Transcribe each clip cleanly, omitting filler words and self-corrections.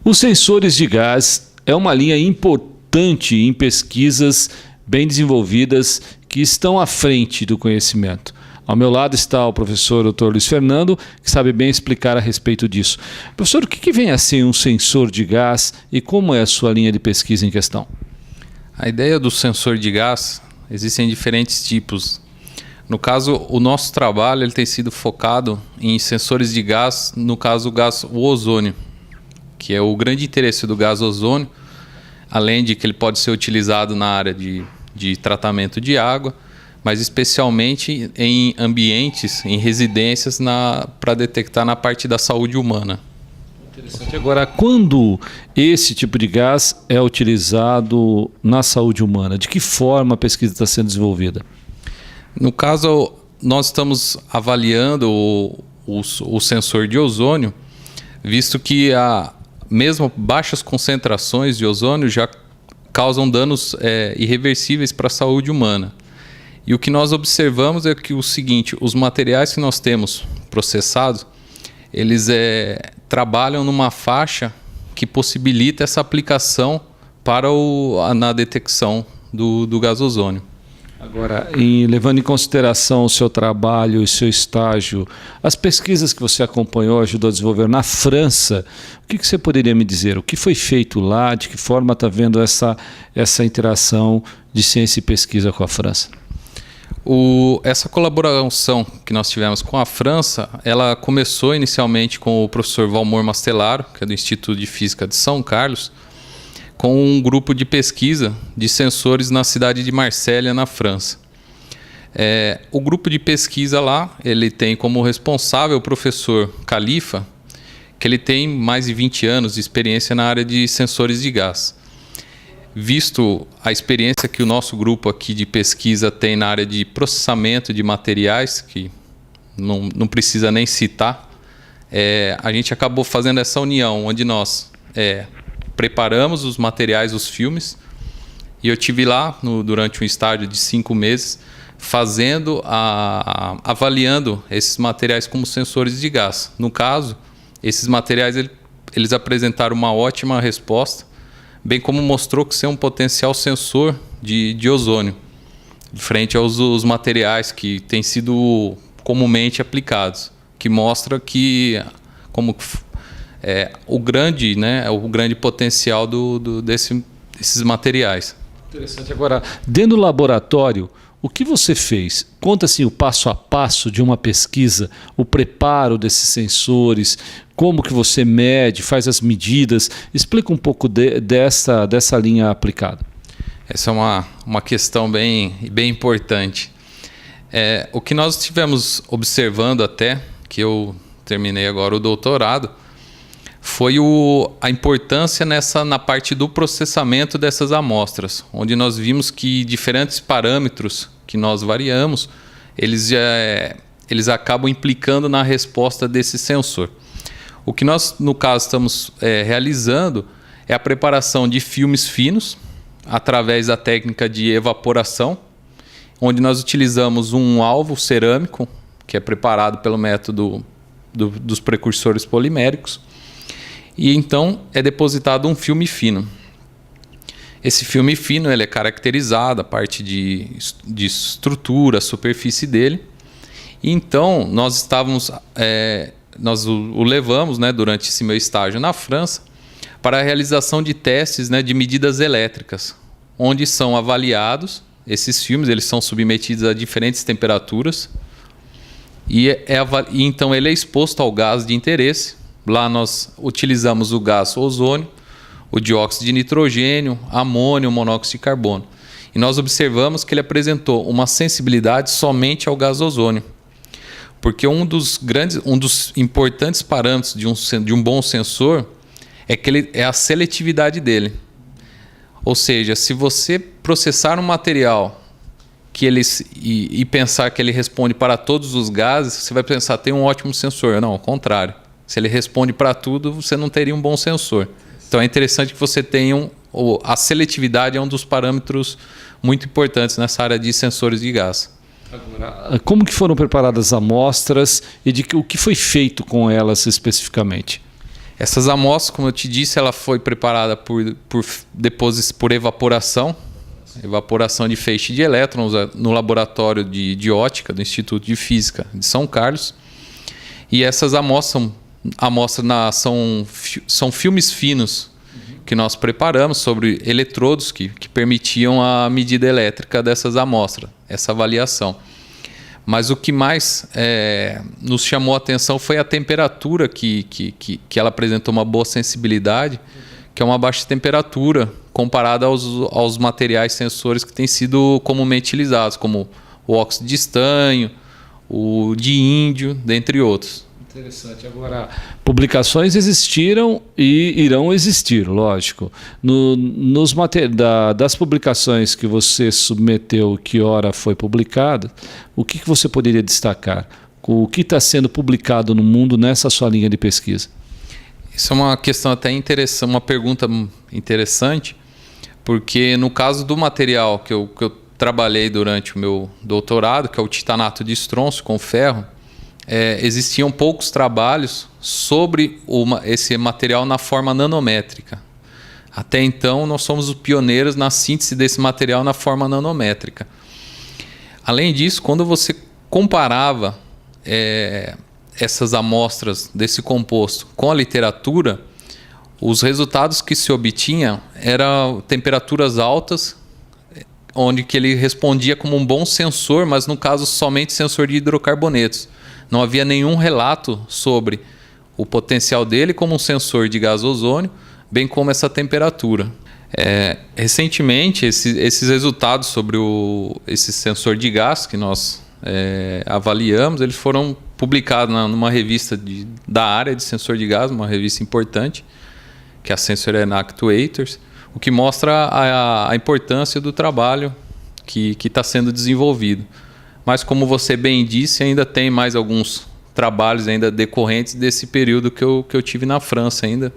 Os sensores de gás é uma linha importante em pesquisas bem desenvolvidas que estão à frente do conhecimento. Ao meu lado está o professor Dr. Luiz Fernando, que sabe bem explicar a respeito disso. Professor, o que vem a ser um sensor de gás e como é a sua linha de pesquisa em questão? A ideia do sensor de gás, existem diferentes tipos. No caso, o nosso trabalho ele tem sido focado em sensores de gás, no caso o ozônio, que é o grande interesse do gás ozônio, além de que ele pode ser utilizado na área de tratamento de água, mas especialmente em ambientes, em residências, para detectar na parte da saúde humana. Interessante. Agora, quando esse tipo de gás é utilizado na saúde humana, de que forma a pesquisa está sendo desenvolvida? No caso, nós estamos avaliando o sensor de ozônio, visto que mesmo baixas concentrações de ozônio já causam danos irreversíveis para a saúde humana. E o que nós observamos é que o seguinte, os materiais que nós temos processados, eles trabalham numa faixa que possibilita essa aplicação na detecção do gás ozônio. Agora, levando em consideração o seu trabalho e seu estágio, as pesquisas que você acompanhou, ajudou a desenvolver na França, o que você poderia me dizer? O que foi feito lá? De que forma está vendo essa interação de ciência e pesquisa com a França? Essa colaboração que nós tivemos com a França, ela começou inicialmente com o professor Valmor Mastelaro, que é do Instituto de Física de São Carlos, com um grupo de pesquisa de sensores na cidade de Marselha, na França. O grupo de pesquisa lá, ele tem como responsável o professor Califa, que ele tem mais de 20 anos de experiência na área de sensores de gás. Visto a experiência que o nosso grupo aqui de pesquisa tem na área de processamento de materiais, que não precisa nem citar, a gente acabou fazendo essa união, onde nós preparamos os materiais, os filmes, e eu tive lá durante um estágio de 5 meses avaliando esses materiais como sensores de gás. No caso, esses materiais eles apresentaram uma ótima resposta, bem como mostrou que ser um potencial sensor de ozônio, frente aos materiais que têm sido comumente aplicados, que mostra que o grande potencial desses materiais. Interessante. Agora, dentro do laboratório, o que você fez? Conta assim o passo a passo de uma pesquisa, o preparo desses sensores, como que você mede, faz as medidas. Explica um pouco dessa linha aplicada. Essa é uma questão bem importante. O que nós estivemos observando até, que eu terminei agora o doutorado, foi a importância na parte do processamento dessas amostras, onde nós vimos que diferentes parâmetros que nós variamos, eles acabam implicando na resposta desse sensor. O que nós, no caso, estamos realizando é a preparação de filmes finos, através da técnica de evaporação, onde nós utilizamos um alvo cerâmico, que é preparado pelo método dos precursores poliméricos, e então é depositado um filme fino. Esse filme fino ele é caracterizado, a parte de estrutura, a superfície dele. E então nós o levamos, durante esse meu estágio na França, para a realização de testes, de medidas elétricas, onde são avaliados esses filmes, eles são submetidos a diferentes temperaturas, e então ele é exposto ao gás de interesse. Lá nós utilizamos o gás ozônio, o dióxido de nitrogênio, amônio, monóxido de carbono. E nós observamos que ele apresentou uma sensibilidade somente ao gás ozônio. Porque um dos importantes parâmetros de um bom sensor é a seletividade dele. Ou seja, se você processar um material e pensar que ele responde para todos os gases, você vai pensar, tem um ótimo sensor. Não, ao contrário. Se ele responde para tudo, você não teria um bom sensor. Então é interessante que você tenha a seletividade é um dos parâmetros muito importantes nessa área de sensores de gás. Agora, como que foram preparadas as amostras e o que foi feito com elas especificamente? Essas amostras, como eu te disse, ela foi preparada por evaporação de feixe de elétrons no laboratório de ótica do Instituto de Física de São Carlos. E essas amostras são filmes finos que nós preparamos sobre eletrodos que permitiam a medida elétrica dessas amostras, essa avaliação. Mas o que mais nos chamou a atenção foi a temperatura que ela apresentou uma boa sensibilidade, que é uma baixa temperatura comparada aos materiais sensores que têm sido comumente utilizados, como o óxido de estanho, o de índio, dentre outros. Interessante. Agora, publicações existiram e irão existir, lógico. Das publicações que você submeteu, que hora foi publicada, o que você poderia destacar? O que está sendo publicado no mundo nessa sua linha de pesquisa? Isso é uma questão até interessante, uma pergunta interessante, porque no caso do material que eu trabalhei durante o meu doutorado, que é o titanato de estrôncio com ferro, existiam poucos trabalhos sobre esse material na forma nanométrica. Até então, nós somos os pioneiros na síntese desse material na forma nanométrica. Além disso, quando você comparava essas amostras desse composto com a literatura, os resultados que se obtinham eram temperaturas altas, onde que ele respondia como um bom sensor, mas no caso somente sensor de hidrocarbonetos. Não havia nenhum relato sobre o potencial dele como um sensor de gás ozônio, bem como essa temperatura. Recentemente, esses resultados sobre esse sensor de gás que nós avaliamos, eles foram publicados numa revista da área de sensor de gás, uma revista importante, que é a Sensor and Actuators, o que mostra a importância do trabalho que está sendo desenvolvido. Mas, como você bem disse, ainda tem mais alguns trabalhos ainda decorrentes desse período que eu tive na França ainda,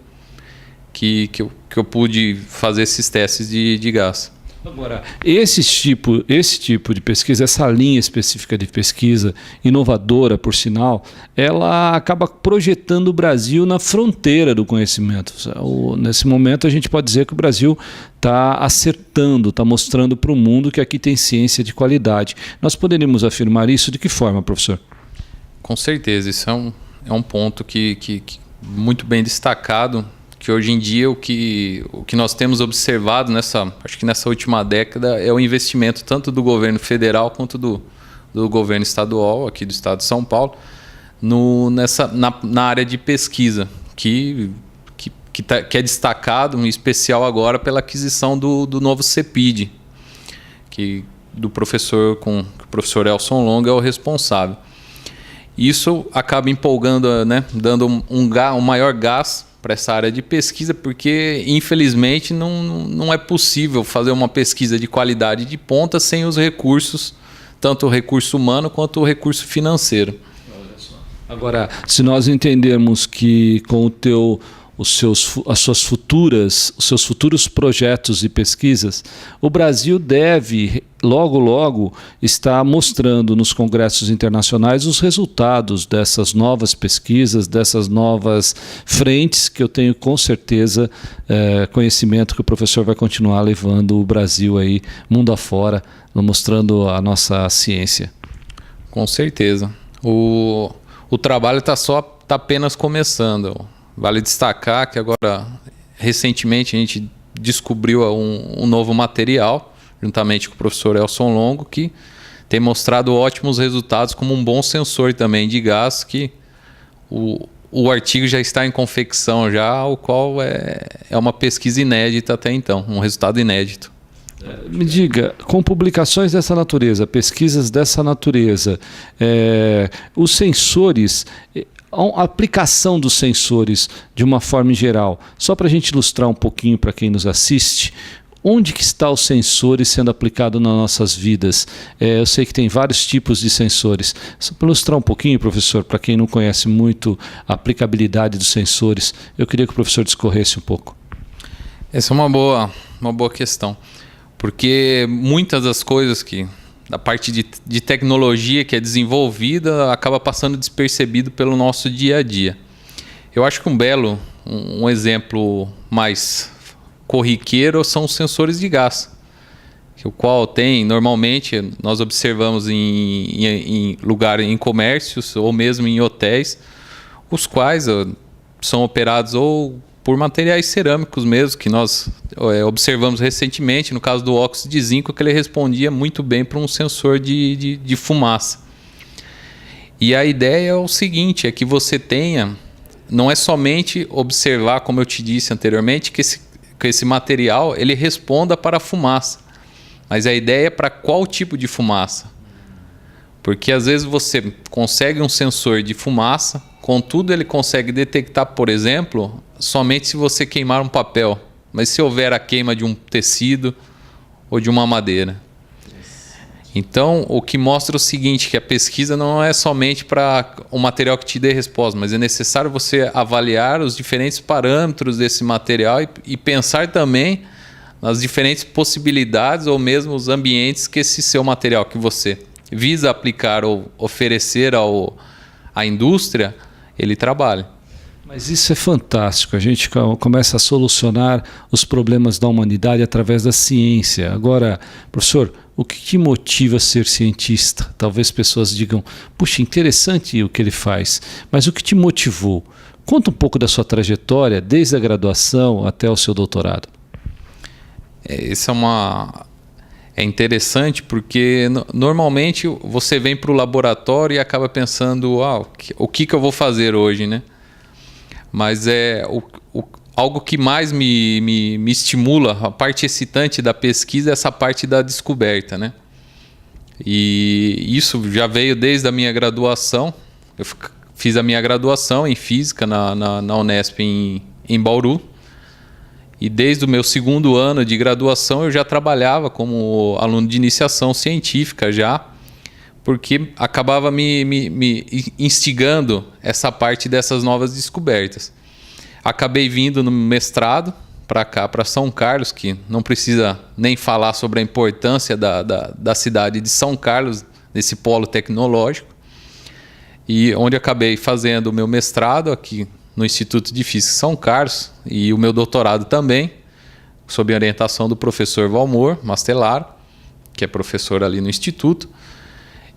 que eu pude fazer esses testes de gás. Agora, esse tipo de pesquisa, essa linha específica de pesquisa, inovadora, por sinal, ela acaba projetando o Brasil na fronteira do conhecimento. Nesse momento, a gente pode dizer que o Brasil está acertando, está mostrando para o mundo que aqui tem ciência de qualidade. Nós poderíamos afirmar isso de que forma, professor? Com certeza, isso é um ponto que muito bem destacado, que hoje em dia o que nós temos observado acho que nessa última década é o investimento tanto do governo federal quanto do governo estadual aqui do estado de São Paulo na área de pesquisa, que é destacado em especial agora pela aquisição do novo CEPID, que o professor Elson Longo é o responsável. Isso acaba empolgando, dando um maior gás para essa área de pesquisa, porque infelizmente não é possível fazer uma pesquisa de qualidade de ponta sem os recursos, tanto o recurso humano quanto o recurso financeiro. Agora, se nós entendermos que com os seus futuros projetos e pesquisas, o Brasil deve logo estar mostrando nos congressos internacionais os resultados dessas novas pesquisas, dessas novas frentes, que eu tenho com certeza conhecimento que o professor vai continuar levando o Brasil aí mundo afora, mostrando a nossa ciência. Com certeza. O trabalho está apenas começando. Vale destacar que agora, recentemente, a gente descobriu um novo material, juntamente com o professor Elson Longo, que tem mostrado ótimos resultados como um bom sensor também de gás, que o artigo já está em confecção, o qual é uma pesquisa inédita até então, um resultado inédito. Me diga, com publicações dessa natureza, pesquisas dessa natureza, os sensores, a aplicação dos sensores de uma forma geral, só para a gente ilustrar um pouquinho para quem nos assiste, onde que está os sensores sendo aplicado nas nossas vidas? Eu sei que tem vários tipos de sensores. Só para ilustrar um pouquinho, professor, para quem não conhece muito a aplicabilidade dos sensores, eu queria que o professor discorresse um pouco. Essa é uma boa questão, porque muitas das coisas da parte de tecnologia que é desenvolvida acaba passando despercebido pelo nosso dia a dia. Eu acho que um belo um exemplo mais corriqueiro são os sensores de gás, o qual tem, normalmente, nós observamos em comércios ou mesmo em hotéis, os quais são operados ou por materiais cerâmicos mesmo, que nós observamos recentemente, no caso do óxido de zinco, que ele respondia muito bem para um sensor de fumaça. E a ideia é o seguinte, é que você tenha, não é somente observar, como eu te disse anteriormente, que esse material ele responda para a fumaça, mas a ideia é para qual tipo de fumaça. Porque às vezes você consegue um sensor de fumaça, contudo ele consegue detectar, por exemplo, somente se você queimar um papel, mas se houver a queima de um tecido ou de uma madeira. Então, o que mostra o seguinte, que a pesquisa não é somente para o material que te dê resposta, mas é necessário você avaliar os diferentes parâmetros desse material e pensar também nas diferentes possibilidades ou mesmo os ambientes que esse seu material que você visa aplicar ou oferecer à indústria, ele trabalha. Mas isso é fantástico, a gente começa a solucionar os problemas da humanidade através da ciência. Agora, professor, o que te motiva a ser cientista? Talvez pessoas digam, puxa, interessante o que ele faz, mas o que te motivou? Conta um pouco da sua trajetória, desde a graduação até o seu doutorado. Isso é interessante porque normalmente você vem para o laboratório e acaba pensando, o que eu vou fazer hoje, né? Mas algo que mais me estimula, a parte excitante da pesquisa é essa parte da descoberta, né? E isso já veio desde a minha graduação. Eu fiz a minha graduação em Física na Unesp em Bauru. E desde o meu segundo ano de graduação eu já trabalhava como aluno de iniciação científica já, porque acabava me instigando essa parte dessas novas descobertas. Acabei vindo no mestrado para cá, para São Carlos, que não precisa nem falar sobre a importância da cidade de São Carlos, desse polo tecnológico, e onde acabei fazendo o meu mestrado aqui no Instituto de Física São Carlos e o meu doutorado também, sob a orientação do professor Valmor Mastelaro, que é professor ali no Instituto,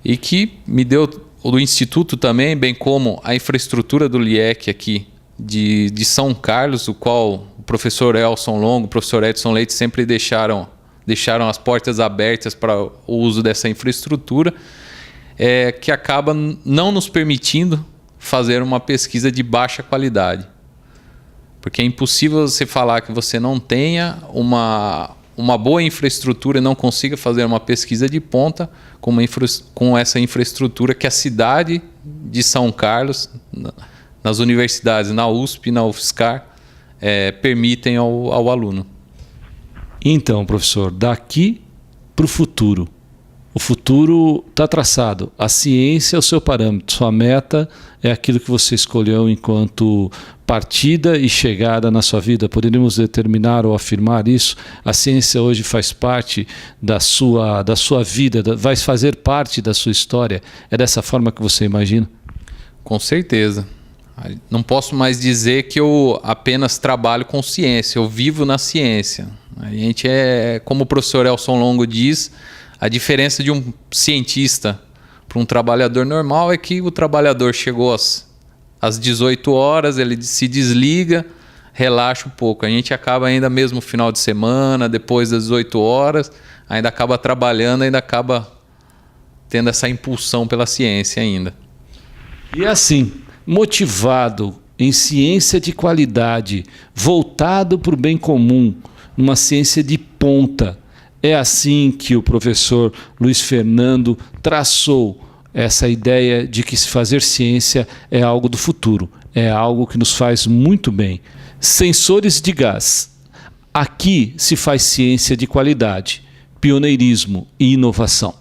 e que me deu do Instituto também, bem como a infraestrutura do LIEC aqui de São Carlos, o qual o professor Elson Longo, o professor Edson Leite sempre deixaram as portas abertas para o uso dessa infraestrutura, que acaba não nos permitindo fazer uma pesquisa de baixa qualidade. Porque é impossível você falar que você não tenha uma boa infraestrutura e não consiga fazer uma pesquisa de ponta com essa infraestrutura que a cidade de São Carlos, nas universidades, na USP e na UFSCar, permitem ao aluno. Então, professor, daqui para o futuro. O futuro está traçado. A ciência é o seu parâmetro. Sua meta é aquilo que você escolheu enquanto partida e chegada na sua vida. Poderíamos determinar ou afirmar isso? A ciência hoje faz parte da sua vida, vai fazer parte da sua história. É dessa forma que você imagina? Com certeza. Não posso mais dizer que eu apenas trabalho com ciência. Eu vivo na ciência. A gente como o professor Elson Longo diz, a diferença de um cientista para um trabalhador normal é que o trabalhador chegou às 18 horas, ele se desliga, relaxa um pouco. A gente acaba ainda mesmo no final de semana, depois das 18 horas, ainda acaba trabalhando, ainda acaba tendo essa impulsão pela ciência ainda. E assim, motivado em ciência de qualidade, voltado para o bem comum, numa ciência de ponta, é assim que o professor Luiz Fernando traçou essa ideia de que se fazer ciência é algo do futuro, é algo que nos faz muito bem. Sensores de gás. Aqui se faz ciência de qualidade, pioneirismo e inovação.